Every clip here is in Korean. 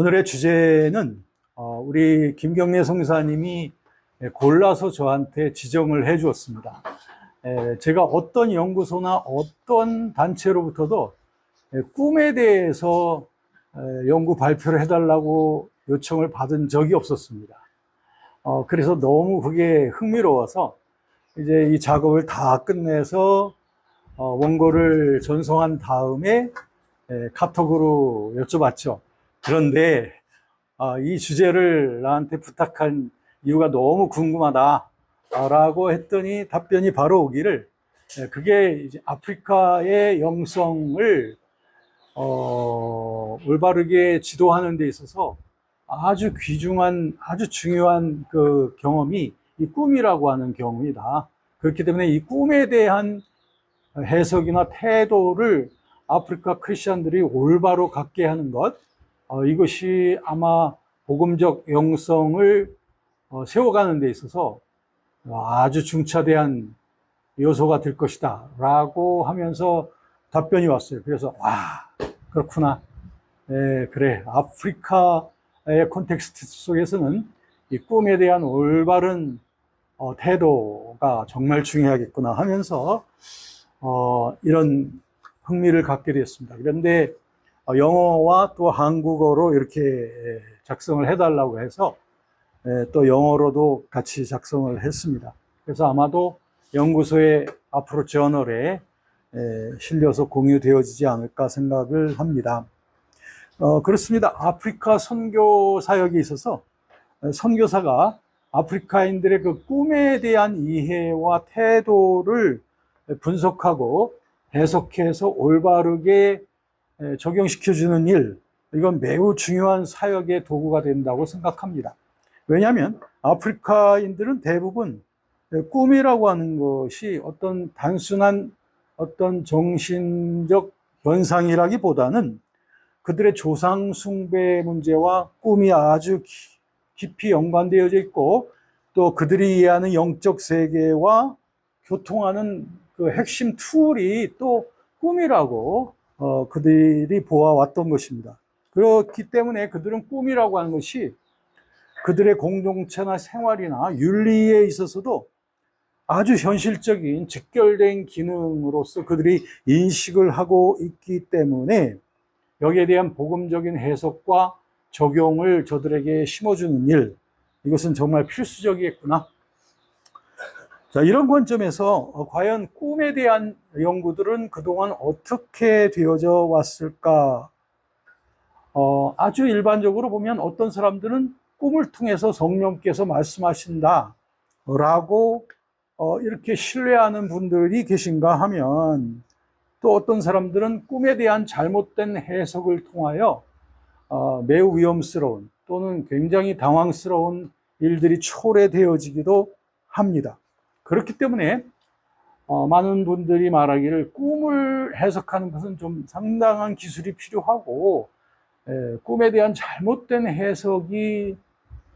오늘의 주제는 우리 김경래 성사님이 골라서 저한테 지정을 해 주었습니다. 제가 어떤 연구소나 어떤 단체로부터도 꿈에 대해서 연구 발표를 해달라고 요청을 받은 적이 없었습니다. 그래서 너무 그게 흥미로워서 이제 이 작업을 다 끝내서 원고를 전송한 다음에 카톡으로 여쭤봤죠. 그런데 이 주제를 나한테 부탁한 이유가 너무 궁금하다라고 했더니 답변이 바로 오기를, 그게 이제 아프리카의 영성을 올바르게 지도하는 데 있어서 아주 귀중한, 아주 중요한 그 경험이 이 꿈이라고 하는 경험이다. 그렇기 때문에 이 꿈에 대한 해석이나 태도를 아프리카 크리스천들이 올바로 갖게 하는 것, 이것이 아마 복음적 영성을 세워가는 데 있어서 아주 중차대한 요소가 될 것이다 라고 하면서 답변이 왔어요. 그래서 그렇구나. 그래, 아프리카의 콘텍스트 속에서는 이 꿈에 대한 올바른 태도가 정말 중요하겠구나 하면서 이런 흥미를 갖게 되었습니다. 그런데 영어와 또 한국어로 이렇게 작성을 해달라고 해서 또 영어로도 같이 작성을 했습니다. 그래서 아마도 연구소의 앞으로 저널에 실려서 공유되어지지 않을까 생각을 합니다. 그렇습니다. 아프리카 선교 사역에 있어서 선교사가 아프리카인들의 그 꿈에 대한 이해와 태도를 분석하고 해석해서 올바르게 적용시켜주는 일, 이건 매우 중요한 사역의 도구가 된다고 생각합니다. 왜냐하면 아프리카인들은 대부분 꿈이라고 하는 것이 어떤 단순한 어떤 정신적 현상이라기보다는 그들의 조상 숭배 문제와 꿈이 아주 깊이 연관되어져 있고, 또 그들이 이해하는 영적 세계와 교통하는 그 핵심 툴이 또 꿈이라고 그들이 보아왔던 것입니다. 그렇기 때문에 그들은 꿈이라고 하는 것이 그들의 공동체나 생활이나 윤리에 있어서도 아주 현실적인 직결된 기능으로서 그들이 인식을 하고 있기 때문에 여기에 대한 복음적인 해석과 적용을 저들에게 심어주는 일, 이것은 정말 필수적이겠구나. 자, 이런 관점에서 과연 꿈에 대한 연구들은 그동안 어떻게 되어져 왔을까? 아주 일반적으로 보면 어떤 사람들은 꿈을 통해서 성령께서 말씀하신다 라고 이렇게 신뢰하는 분들이 계신가 하면, 또 어떤 사람들은 꿈에 대한 잘못된 해석을 통하여 매우 위험스러운 또는 굉장히 당황스러운 일들이 초래되어지기도 합니다. 그렇기 때문에 많은 분들이 말하기를 꿈을 해석하는 것은 좀 상당한 기술이 필요하고, 꿈에 대한 잘못된 해석이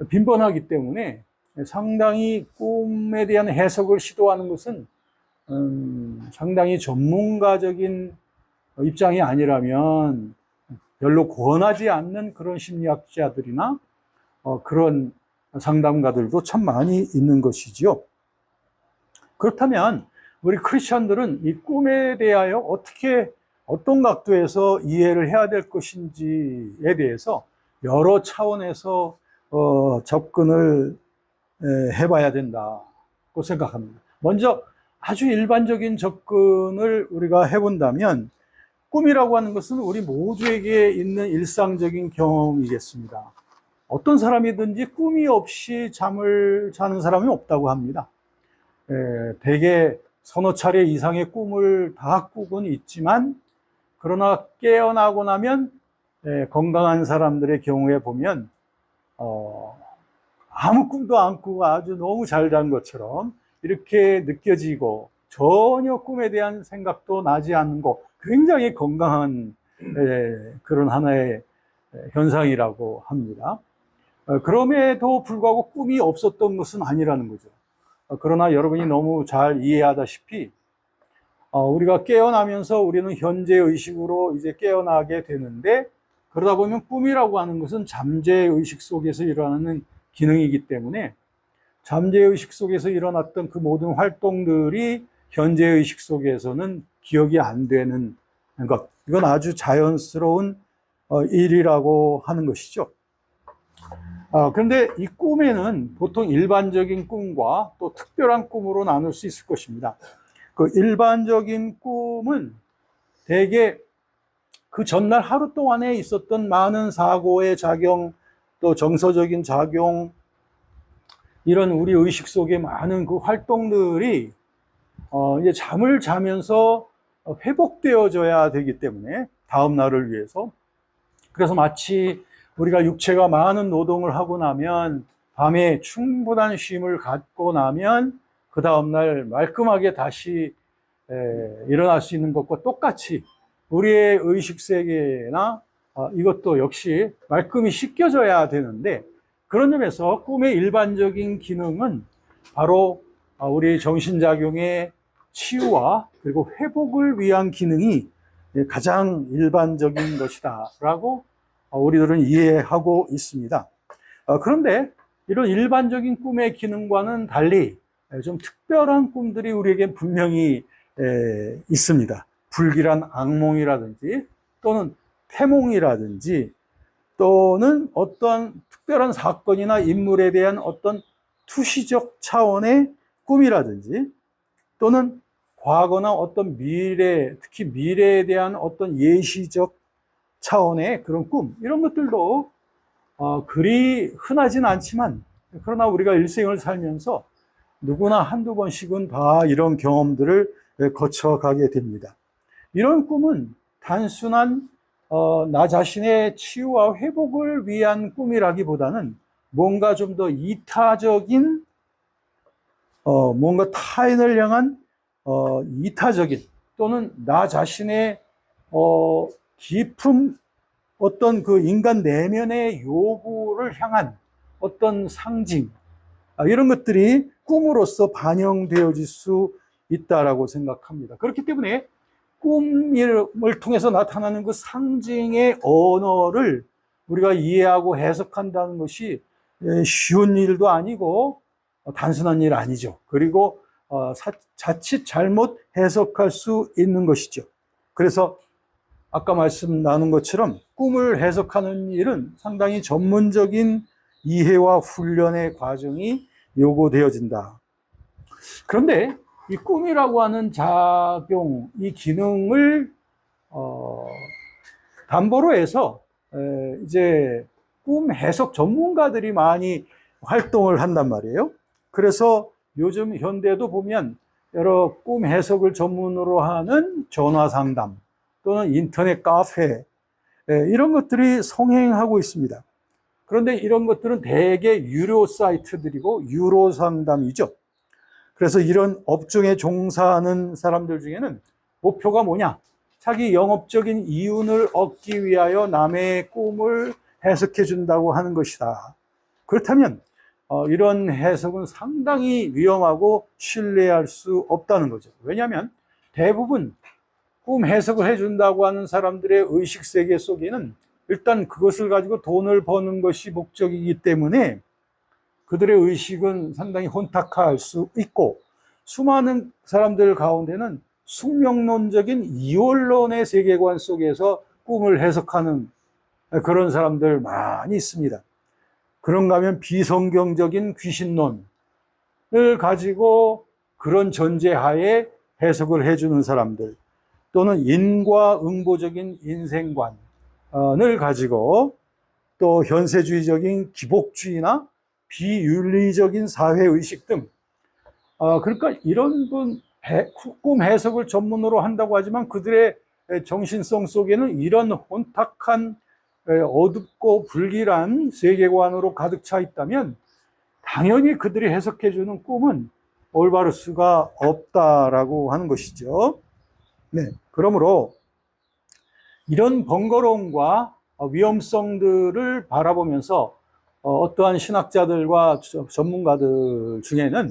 빈번하기 때문에 상당히 꿈에 대한 해석을 시도하는 것은 상당히 전문가적인 입장이 아니라면 별로 권하지 않는 그런 심리학자들이나 그런 상담가들도 참 많이 있는 것이지요. 그렇다면 우리 크리스천들은 이 꿈에 대하여 어떤 각도에서 이해를 해야 될 것인지에 대해서 여러 차원에서 접근을 해봐야 된다고 생각합니다. 먼저 아주 일반적인 접근을 우리가 해본다면, 꿈이라고 하는 것은 우리 모두에게 있는 일상적인 경험이겠습니다. 어떤 사람이든지 꿈이 없이 잠을 자는 사람이 없다고 합니다. 대개 서너 차례 이상의 꿈을 다 꾸곤 있지만, 그러나 깨어나고 나면 건강한 사람들의 경우에 보면 아무 꿈도 안 꾸고 아주 너무 잘 잔 것처럼 이렇게 느껴지고, 전혀 꿈에 대한 생각도 나지 않고 굉장히 건강한 그런 하나의 현상이라고 합니다. 그럼에도 불구하고 꿈이 없었던 것은 아니라는 거죠. 그러나 여러분이 너무 잘 이해하다시피 우리가 깨어나면서 우리는 현재 의식으로 이제 깨어나게 되는데, 그러다 보면 꿈이라고 하는 것은 잠재의식 속에서 일어나는 기능이기 때문에 잠재의식 속에서 일어났던 그 모든 활동들이 현재의식 속에서는 기억이 안 되는 것. 이건 아주 자연스러운 일이라고 하는 것이죠. 그런데 이 꿈에는 보통 일반적인 꿈과 또 특별한 꿈으로 나눌 수 있을 것입니다. 그 일반적인 꿈은 대개 그 전날 하루 동안에 있었던 많은 사고의 작용, 또 정서적인 작용, 이런 우리 의식 속에 많은 그 활동들이 이제 잠을 자면서 회복되어져야 되기 때문에 다음 날을 위해서. 그래서 마치 우리가 육체가 많은 노동을 하고 나면 밤에 충분한 쉼을 갖고 나면 그 다음날 말끔하게 다시 일어날 수 있는 것과 똑같이 우리의 의식 세계나 이것도 역시 말끔히 씻겨져야 되는데, 그런 점에서 꿈의 일반적인 기능은 바로 우리 정신작용의 치유와 그리고 회복을 위한 기능이 가장 일반적인 것이다 라고 우리들은 이해하고 있습니다. 그런데 이런 일반적인 꿈의 기능과는 달리 좀 특별한 꿈들이 우리에게 분명히 있습니다. 불길한 악몽이라든지 또는 태몽이라든지 또는 어떠한 특별한 사건이나 인물에 대한 어떤 투시적 차원의 꿈이라든지 또는 과거나 어떤 미래, 특히 미래에 대한 어떤 예시적 차원의 그런 꿈, 이런 것들도 그리 흔하진 않지만, 그러나 우리가 일생을 살면서 누구나 한두 번씩은 다 이런 경험들을 거쳐가게 됩니다. 이런 꿈은 단순한 나 자신의 치유와 회복을 위한 꿈이라기보다는 뭔가 좀 더 이타적인, 뭔가 타인을 향한 이타적인 또는 나 자신의 깊은 어떤 그 인간 내면의 요구를 향한 어떤 상징, 이런 것들이 꿈으로서 반영되어질 수 있다라고 생각합니다. 그렇기 때문에 꿈을 통해서 나타나는 그 상징의 언어를 우리가 이해하고 해석한다는 것이 쉬운 일도 아니고 단순한 일 아니죠. 그리고 자칫 잘못 해석할 수 있는 것이죠. 그래서 아까 말씀 나눈 것처럼 꿈을 해석하는 일은 상당히 전문적인 이해와 훈련의 과정이 요구되어진다. 그런데 이 꿈이라고 하는 작용, 이 기능을 담보로 해서 이제 꿈 해석 전문가들이 많이 활동을 한단 말이에요. 그래서 요즘 현대도 보면 여러 꿈 해석을 전문으로 하는 전화 상담 또는 인터넷 카페, 이런 것들이 성행하고 있습니다. 그런데 이런 것들은 대개 유료 사이트들이고 유료 상담이죠. 그래서 이런 업종에 종사하는 사람들 중에는 목표가 뭐냐? 자기 영업적인 이윤을 얻기 위하여 남의 꿈을 해석해 준다고 하는 것이다. 그렇다면 이런 해석은 상당히 위험하고 신뢰할 수 없다는 거죠. 왜냐하면 대부분 꿈 해석을 해준다고 하는 사람들의 의식세계 속에는 일단 그것을 가지고 돈을 버는 것이 목적이기 때문에 그들의 의식은 상당히 혼탁할 수 있고, 수많은 사람들 가운데는 숙명론적인 이원론의 세계관 속에서 꿈을 해석하는 그런 사람들 많이 있습니다. 그런가 하면 비성경적인 귀신론을 가지고 그런 전제하에 해석을 해주는 사람들, 또는 인과응보적인 인생관을 가지고 또 현세주의적인 기복주의나 비윤리적인 사회의식 등, 그러니까 이런 꿈 해석을 전문으로 한다고 하지만 그들의 정신성 속에는 이런 혼탁한 어둡고 불길한 세계관으로 가득 차 있다면 당연히 그들이 해석해주는 꿈은 올바를 수가 없다라고 하는 것이죠. 네, 그러므로 이런 번거로움과 위험성들을 바라보면서 어떠한 신학자들과 전문가들 중에는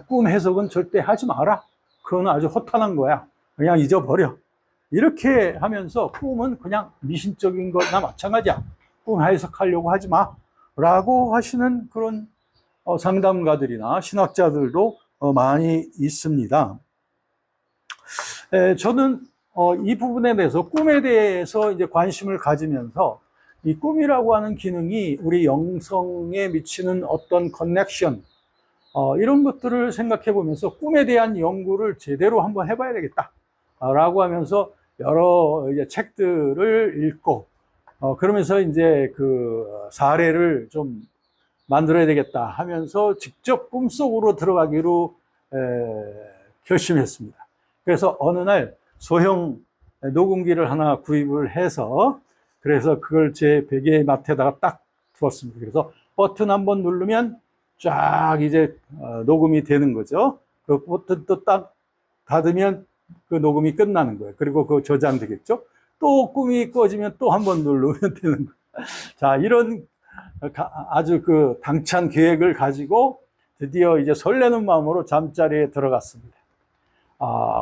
꿈 해석은 절대 하지 마라. 그건 아주 허탄한 거야. 그냥 잊어버려. 이렇게 하면서 꿈은 그냥 미신적인 거나 마찬가지야. 꿈 해석하려고 하지 마. 라고 하시는 그런 상담가들이나 신학자들도 많이 있습니다. 저는 이 부분에 대해서 꿈에 대해서 이제 관심을 가지면서 이 꿈이라고 하는 기능이 우리 영성에 미치는 어떤 커넥션, 이런 것들을 생각해 보면서 꿈에 대한 연구를 제대로 한번 해봐야 되겠다. 라고 하면서 여러 이제 책들을 읽고, 그러면서 이제 그 사례를 좀 만들어야 되겠다 하면서 직접 꿈속으로 들어가기로 결심했습니다. 그래서 어느 날 소형 녹음기를 하나 구입을 해서 그래서 그걸 제 베개 맡에다가 딱 두었습니다. 그래서 버튼 한번 누르면 쫙 이제 녹음이 되는 거죠. 그 버튼 또 딱 닫으면 그 녹음이 끝나는 거예요. 그리고 그거 저장되겠죠. 또 꿈이 꺼지면 또 한번 누르면 되는 거예요. 자, 이런 아주 그 당찬 계획을 가지고 드디어 이제 설레는 마음으로 잠자리에 들어갔습니다.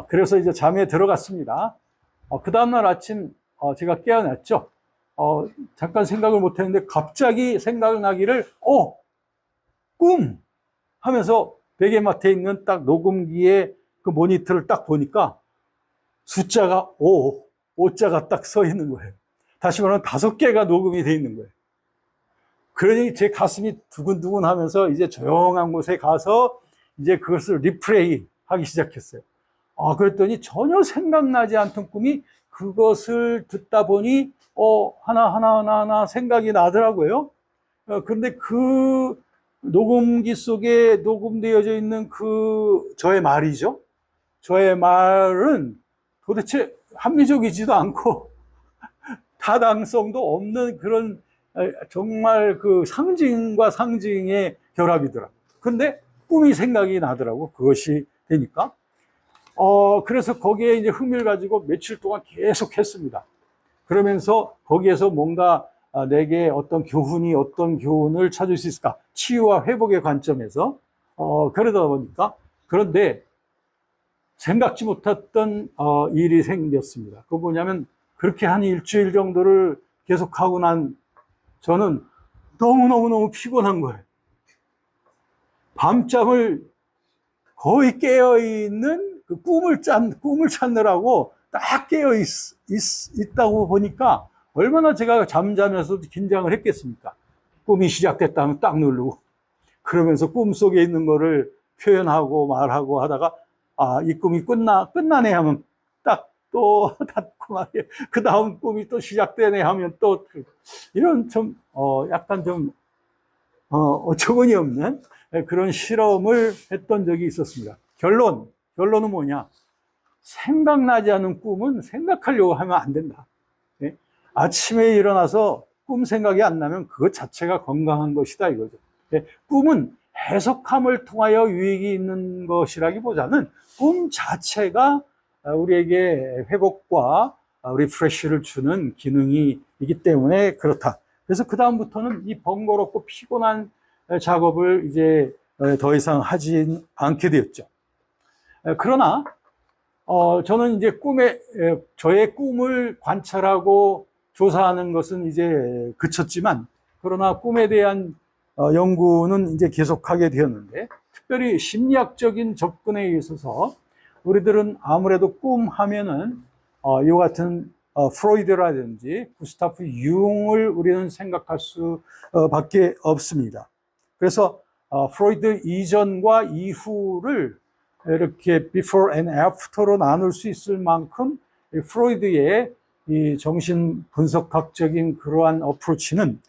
그래서 이제 잠에 들어갔습니다. 그 다음날 아침 제가 깨어났죠. 잠깐 생각을 못 했는데 갑자기 생각나기를 꿈! 하면서 베개맡에 있는 딱 녹음기에 그 모니터를 딱 보니까 숫자가 5자가 딱 서 있는 거예요. 다시 말하면 5개가 녹음이 돼 있는 거예요. 그러니 제 가슴이 두근두근 하면서 이제 조용한 곳에 가서 이제 그것을 리플레이 하기 시작했어요. 그랬더니 전혀 생각나지 않던 꿈이 그것을 듣다 보니 하나 생각이 나더라고요. 그런데 그 녹음기 속에 녹음되어져 있는 그 저의 말이죠. 저의 말은 도대체 합리적이지도 않고 타당성도 없는 그런 정말 그 상징과 상징의 결합이더라고요. 근데 꿈이 생각이 나더라고, 그것이 되니까. 그래서 거기에 이제 흥미를 가지고 며칠 동안 계속 했습니다. 그러면서 거기에서 뭔가 내게 어떤 교훈을 찾을 수 있을까? 치유와 회복의 관점에서. 그러다 보니까. 그런데 생각지 못했던 일이 생겼습니다. 그거 뭐냐면 그렇게 한 일주일 정도를 계속하고 난 저는 너무너무 피곤한 거예요. 밤잠을 거의 깨어있는 그 꿈을 찾느라고 딱 있다고 보니까 얼마나 제가 잠자면서도 긴장을 했겠습니까? 꿈이 시작됐다 하면 딱 누르고 그러면서 꿈 속에 있는 거를 표현하고 말하고 하다가 이 꿈이 끝나네 하면 딱 또 닫고 말이에요. 그 다음 꿈이 또 시작되네 하면 또 이런 좀 약간 좀 어처구니 없는 그런 실험을 했던 적이 있었습니다. 결론은 뭐냐? 생각나지 않은 꿈은 생각하려고 하면 안 된다. 아침에 일어나서 꿈 생각이 안 나면 그것 자체가 건강한 것이다 이거죠. 꿈은 해석함을 통하여 유익이 있는 것이라기보다는 꿈 자체가 우리에게 회복과 리프레쉬를 주는 기능이 있기 때문에 그렇다. 그래서 그 다음부터는 이 번거롭고 피곤한 작업을 이제 더 이상 하진 않게 되었죠. 그러나 저는 이제 저의 꿈을 관찰하고 조사하는 것은 이제 그쳤지만, 그러나 꿈에 대한 연구는 이제 계속하게 되었는데, 특별히 심리학적인 접근에 있어서 우리들은 아무래도 꿈 하면은 이와 같은 프로이드라든지 구스타프 융을 우리는 생각할 수밖에 없습니다. 그래서 프로이드 이전과 이후를 이렇게 before and after로 나눌 수 있을 만큼 프로이드의 이 정신 분석학적인 그러한 어프로치는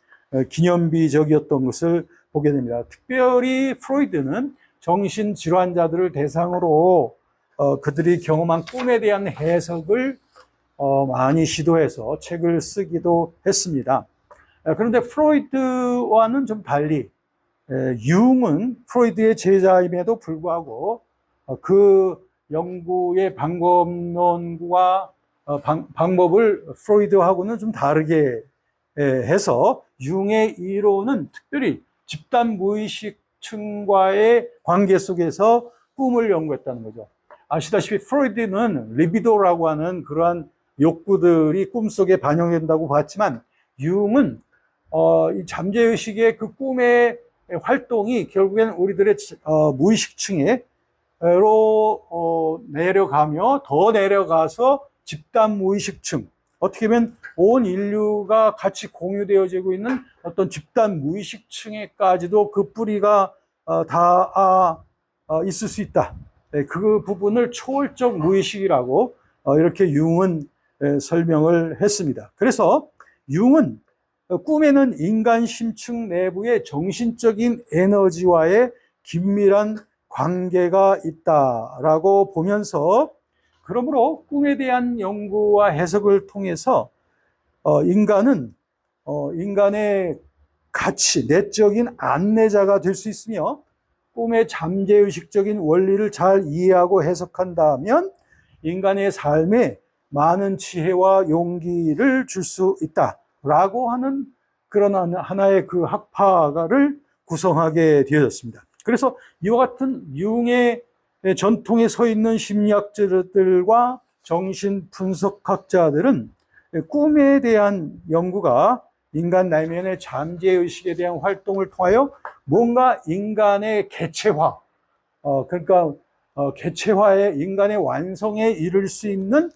기념비적이었던 것을 보게 됩니다. 특별히 프로이드는 정신질환자들을 대상으로 그들이 경험한 꿈에 대한 해석을 많이 시도해서 책을 쓰기도 했습니다. 그런데 프로이드와는 좀 달리 융은 프로이드의 제자임에도 불구하고 그 연구의 방법론과 방법을 프로이드하고는 좀 다르게 해서 융의 이론은 특별히 집단 무의식층과의 관계 속에서 꿈을 연구했다는 거죠. 아시다시피 프로이드는 리비도라고 하는 그러한 욕구들이 꿈속에 반영된다고 봤지만, 융은 이 잠재의식의 그 꿈의 활동이 결국엔 우리들의 무의식층에 내려가며 더 내려가서 집단 무의식층, 어떻게 보면 온 인류가 같이 공유되어지고 있는 어떤 집단 무의식층에까지도 그 뿌리가 다 있을 수 있다. 그 부분을 초월적 무의식이라고 이렇게 융은 설명을 했습니다. 그래서 융은 꿈에는 인간 심층 내부의 정신적인 에너지와의 긴밀한 관계가 있다라고 보면서, 그러므로 꿈에 대한 연구와 해석을 통해서 인간의 가치, 내적인 안내자가 될 수 있으며, 꿈의 잠재의식적인 원리를 잘 이해하고 해석한다면 인간의 삶에 많은 지혜와 용기를 줄 수 있다라고 하는 그런 하나의 그 학파를 구성하게 되어졌습니다. 그래서 이와 같은 융의 전통에 서 있는 심리학자들과 정신 분석학자들은 꿈에 대한 연구가 인간 내면의 잠재의식에 대한 활동을 통하여 뭔가 인간의 개체화, 그러니까 개체화의 인간의 완성에 이를 수 있는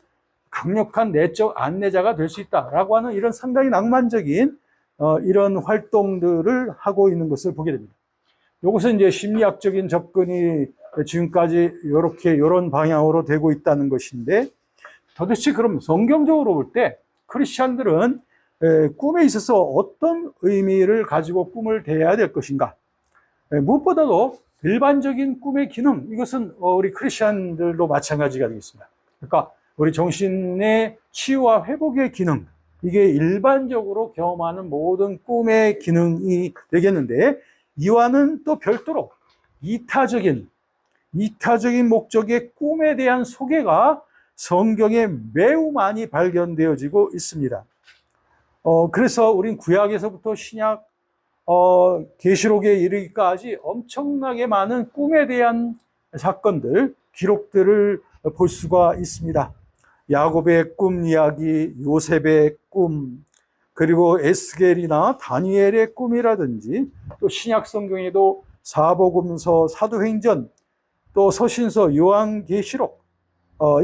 강력한 내적 안내자가 될 수 있다라고 하는 이런 상당히 낭만적인 이런 활동들을 하고 있는 것을 보게 됩니다. 이것은 이제 심리학적인 접근이 지금까지 이런 방향으로 되고 있다는 것인데, 도대체 그럼 성경적으로 볼 때 크리스찬들은 꿈에 있어서 어떤 의미를 가지고 꿈을 대해야 될 것인가? 무엇보다도 일반적인 꿈의 기능, 이것은 우리 크리스찬들도 마찬가지가 되겠습니다. 그러니까 우리 정신의 치유와 회복의 기능, 이게 일반적으로 경험하는 모든 꿈의 기능이 되겠는데, 이와는 또 별도로 이타적인 목적의 꿈에 대한 소개가 성경에 매우 많이 발견되어지고 있습니다. 그래서 우린 구약에서부터 신약, 계시록에 이르기까지 엄청나게 많은 꿈에 대한 사건들, 기록들을 볼 수가 있습니다. 야곱의 꿈 이야기, 요셉의 꿈, 그리고 에스겔이나 다니엘의 꿈이라든지, 또 신약 성경에도 사복음서, 사도행전, 또 서신서, 요한계시록,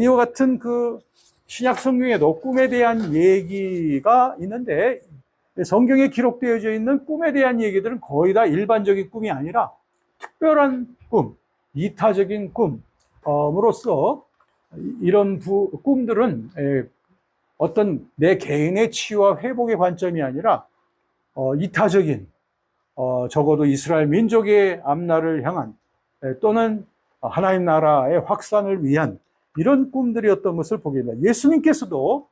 이와 같은 그 신약 성경에도 꿈에 대한 얘기가 있는데, 성경에 기록되어져 있는 꿈에 대한 얘기들은 거의 다 일반적인 꿈이 아니라 특별한 꿈, 이타적인 꿈으로써 이런 꿈들은 어떤 내 개인의 치유와 회복의 관점이 아니라 이타적인, 적어도 이스라엘 민족의 앞날을 향한, 또는 하나님 나라의 확산을 위한 이런 꿈들이었던 것을 보게 됩니다. 예수님께서도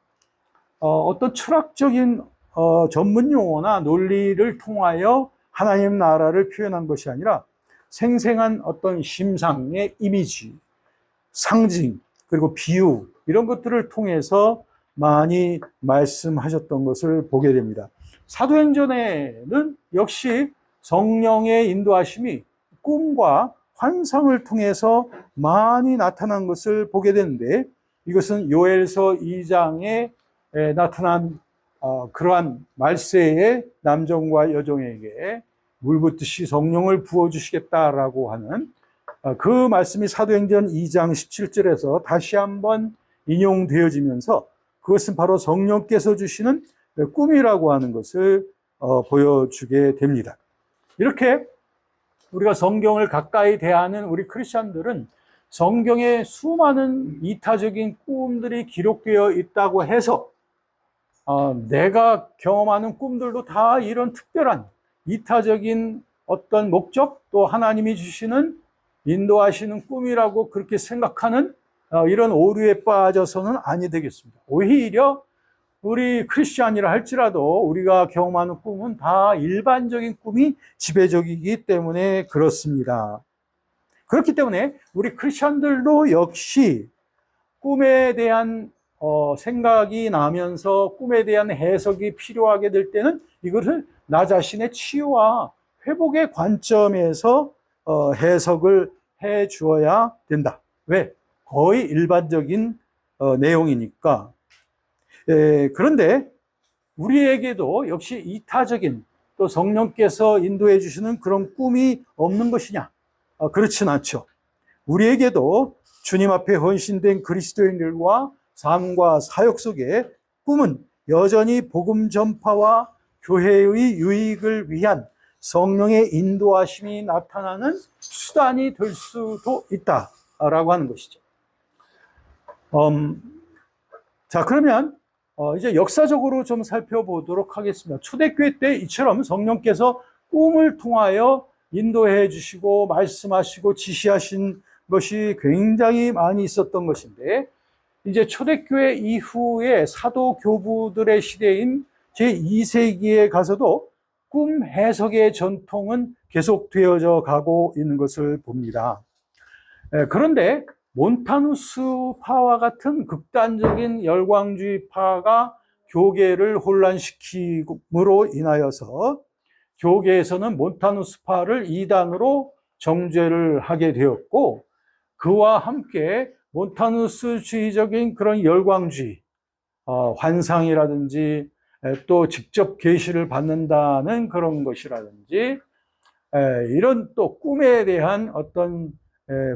어떤 철학적인 전문 용어나 논리를 통하여 하나님 나라를 표현한 것이 아니라 생생한 어떤 심상의 이미지, 상징, 그리고 비유, 이런 것들을 통해서 많이 말씀하셨던 것을 보게 됩니다. 사도행전에는 역시 성령의 인도하심이 꿈과 환상을 통해서 많이 나타난 것을 보게 되는데, 이것은 요엘서 2장에 나타난 그러한 말세의 남종과 여종에게 물붓듯이 성령을 부어주시겠다라고 하는 그 말씀이 사도행전 2장 17절에서 다시 한번 인용되어지면서, 그것은 바로 성령께서 주시는 꿈이라고 하는 것을 보여주게 됩니다. 이렇게 우리가 성경을 가까이 대하는 우리 크리스찬들은 성경에 수많은 이타적인 꿈들이 기록되어 있다고 해서 내가 경험하는 꿈들도 다 이런 특별한 이타적인 어떤 목적, 또 하나님이 주시는 인도하시는 꿈이라고 그렇게 생각하는 이런 오류에 빠져서는 아니 되겠습니다. 오히려 우리 크리스찬이라 할지라도 우리가 경험하는 꿈은 다 일반적인 꿈이 지배적이기 때문에 그렇습니다. 그렇기 때문에 우리 크리스찬들도 역시 꿈에 대한 생각이 나면서 꿈에 대한 해석이 필요하게 될 때는 이것을 나 자신의 치유와 회복의 관점에서 해석을 해 주어야 된다. 왜? 거의 일반적인 내용이니까. 그런데 우리에게도 역시 이타적인 또 성령께서 인도해 주시는 그런 꿈이 없는 것이냐? 그렇진 않죠. 우리에게도 주님 앞에 헌신된 그리스도인들과 삶과 사역 속에 꿈은 여전히 복음 전파와 교회의 유익을 위한 성령의 인도하심이 나타나는 수단이 될 수도 있다라고 하는 것이죠. 자, 그러면 이제 역사적으로 좀 살펴보도록 하겠습니다. 초대교회 때 이처럼 성령께서 꿈을 통하여 인도해 주시고 말씀하시고 지시하신 것이 굉장히 많이 있었던 것인데, 이제 초대교회 이후에 사도 교부들의 시대인 제2세기에 가서도 꿈 해석의 전통은 계속되어져 가고 있는 것을 봅니다. 그런데 몬타누스파와 같은 극단적인 열광주의파가 교계를 혼란시킴으로 인하여서 교계에서는 몬타누스파를 이단으로 정죄를 하게 되었고, 그와 함께 몬타누스주의적인 그런 열광주의, 환상이라든지 또 직접 계시를 받는다는 그런 것이라든지, 이런 또 꿈에 대한 어떤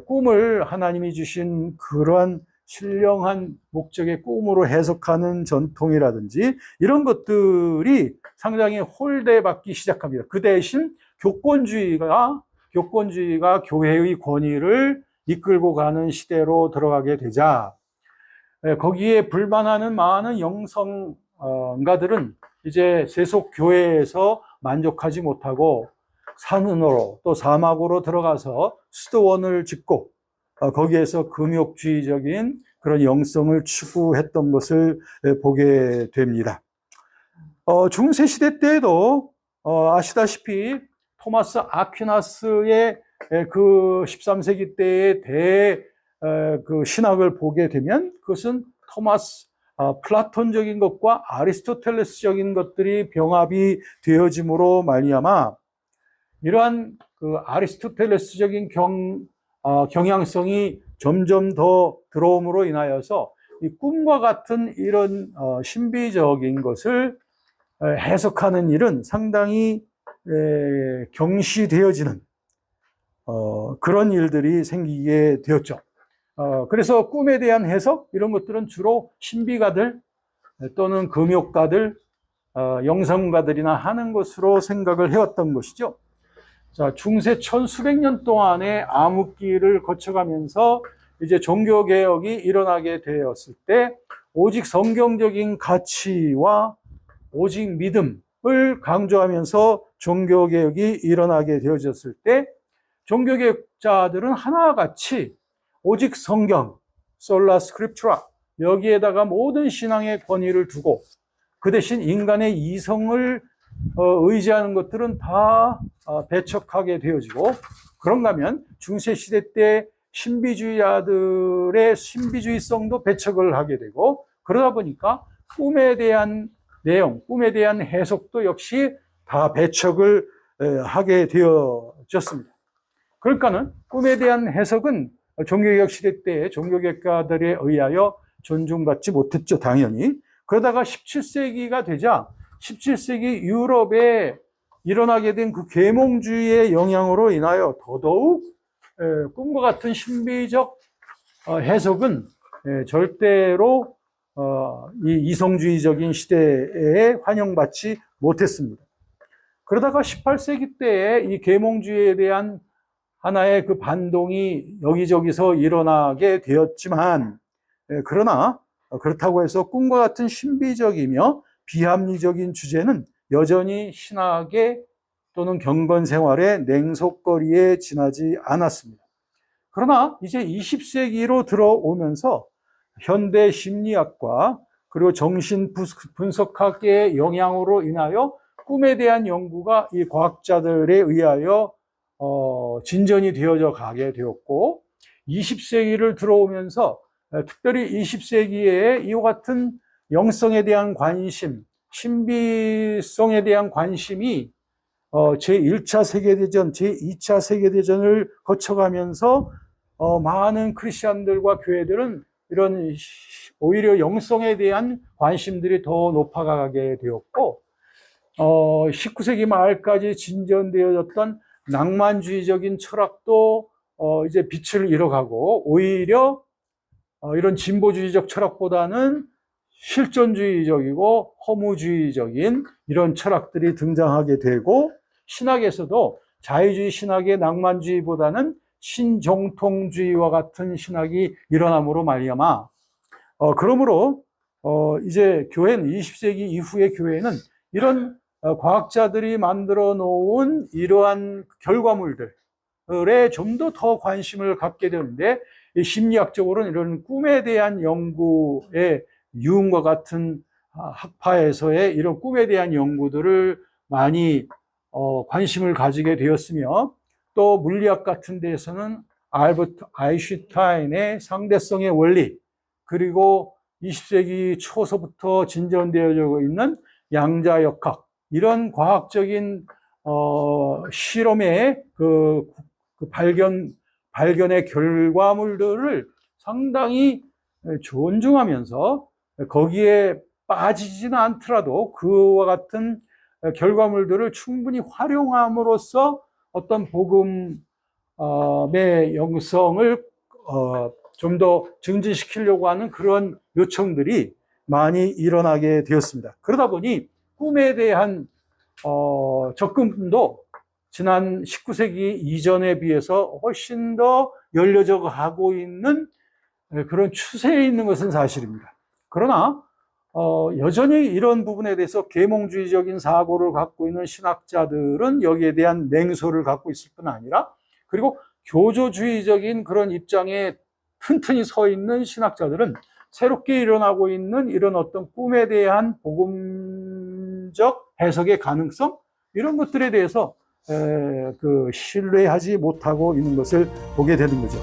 꿈을 하나님이 주신 그러한 신령한 목적의 꿈으로 해석하는 전통이라든지 이런 것들이 상당히 홀대받기 시작합니다. 그 대신 교권주의가 교회의 권위를 이끌고 가는 시대로 들어가게 되자, 거기에 불만하는 많은 영성가들은 이제 세속 교회에서 만족하지 못하고 산으로 또 사막으로 들어가서 수도원을 짓고 거기에서 금욕주의적인 그런 영성을 추구했던 것을 보게 됩니다. 중세 시대 때에도 아시다시피 토마스 아퀴나스의 그 13세기 때의 그 신학을 보게 되면 그것은 플라톤적인 것과 아리스토텔레스적인 것들이 병합이 되어짐으로 말미암아 이러한 그 아리스토텔레스적인 경향성이 점점 더 들어옴으로 인하여서 이 꿈과 같은 이런 신비적인 것을 해석하는 일은 상당히 경시되어지는 그런 일들이 생기게 되었죠. 그래서 꿈에 대한 해석 이런 것들은 주로 신비가들 또는 금욕가들, 영성가들이나 하는 것으로 생각을 해왔던 것이죠. 자, 중세 천수백 년 동안의 암흑기를 거쳐가면서 이제 종교개혁이 일어나게 되었을 때 오직 성경적인 가치와 오직 믿음을 강조하면서 종교개혁이 일어나게 되어졌을 때 종교개혁자들은 하나같이 오직 성경, 솔라 스크립투라, 여기에다가 모든 신앙의 권위를 두고 그 대신 인간의 이성을 의지하는 것들은 다 배척하게 되어지고, 그런가 하면 중세시대 때 신비주의자들의 신비주의성도 배척을 하게 되고, 그러다 보니까 꿈에 대한 내용, 꿈에 대한 해석도 역시 다 배척을 하게 되어졌습니다. 그러니까는 꿈에 대한 해석은 종교개혁 시대 때 종교개혁가들에 의하여 존중받지 못했죠, 당연히. 그러다가 17세기가 되자 17세기 유럽에 일어나게 된 그 계몽주의의 영향으로 인하여 더더욱 꿈과 같은 신비적 해석은 절대로 이 이성주의적인 시대에 환영받지 못했습니다. 그러다가 18세기 때에 이 계몽주의에 대한 하나의 그 반동이 여기저기서 일어나게 되었지만, 그러나 그렇다고 해서 꿈과 같은 신비적이며 비합리적인 주제는 여전히 신학의 또는 경건 생활의 냉속거리에 지나지 않았습니다. 그러나 이제 20세기로 들어오면서 현대 심리학과 그리고 정신 분석학의 영향으로 인하여 꿈에 대한 연구가 이 과학자들에 의하여 진전이 되어져 가게 되었고, 20세기를 들어오면서 특별히 20세기에 이와 같은 영성에 대한 관심, 신비성에 대한 관심이 제1차 세계대전, 제2차 세계대전을 거쳐가면서 많은 크리스찬들과 교회들은 이런 오히려 영성에 대한 관심들이 더 높아가게 되었고, 19세기 말까지 진전되어졌던 낭만주의적인 철학도 이제 빛을 잃어가고, 오히려 이런 진보주의적 철학보다는 실존주의적이고 허무주의적인 이런 철학들이 등장하게 되고, 신학에서도 자유주의 신학의 낭만주의보다는 신정통주의와 같은 신학이 일어남으로 말미암아, 그러므로 이제 교회는 20세기 이후의 교회는 이런 과학자들이 만들어 놓은 이러한 결과물들에 좀 더 관심을 갖게 되는데, 심리학적으로는 이런 꿈에 대한 연구에 유흥과 같은 학파에서의 이런 꿈에 대한 연구들을 많이 관심을 가지게 되었으며, 또 물리학 같은 데에서는 알버트 아인슈타인의 상대성의 원리, 그리고 20세기 초서부터 진전되어지고 있는 양자역학, 이런 과학적인 실험의 그 발견의 결과물들을 상당히 존중하면서 거기에 빠지지는 않더라도 그와 같은 결과물들을 충분히 활용함으로써 어떤 복음의 영성을 좀 더 증진시키려고 하는 그런 요청들이 많이 일어나게 되었습니다. 그러다 보니 꿈에 대한 접근도 지난 19세기 이전에 비해서 훨씬 더 열려져 가고 있는 그런 추세에 있는 것은 사실입니다. 그러나 여전히 이런 부분에 대해서 계몽주의적인 사고를 갖고 있는 신학자들은 여기에 대한 냉소를 갖고 있을 뿐 아니라, 그리고 교조주의적인 그런 입장에 튼튼히 서 있는 신학자들은 새롭게 일어나고 있는 이런 어떤 꿈에 대한 복음적 해석의 가능성, 이런 것들에 대해서 신뢰하지 못하고 있는 것을 보게 되는 거죠.